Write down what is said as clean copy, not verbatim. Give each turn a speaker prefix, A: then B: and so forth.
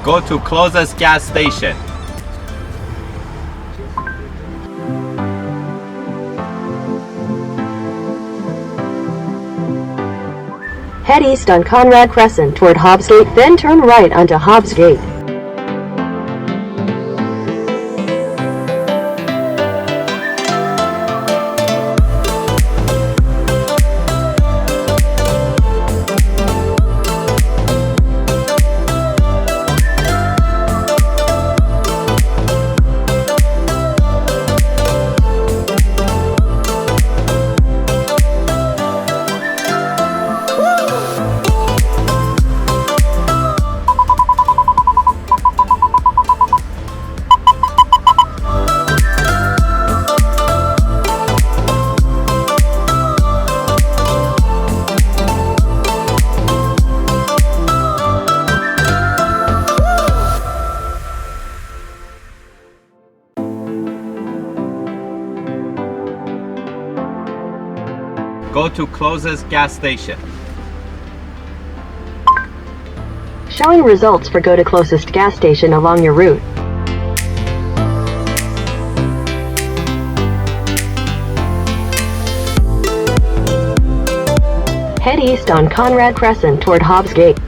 A: Go to closest gas station.
B: Head east on Conrad Crescent toward Hobbs Gate, then turn right onto Hobbs Gate.
A: Go to closest gas station.
B: Showing results for go to closest gas station along your route. Head east on Conrad Crescent toward Hobbs Gate.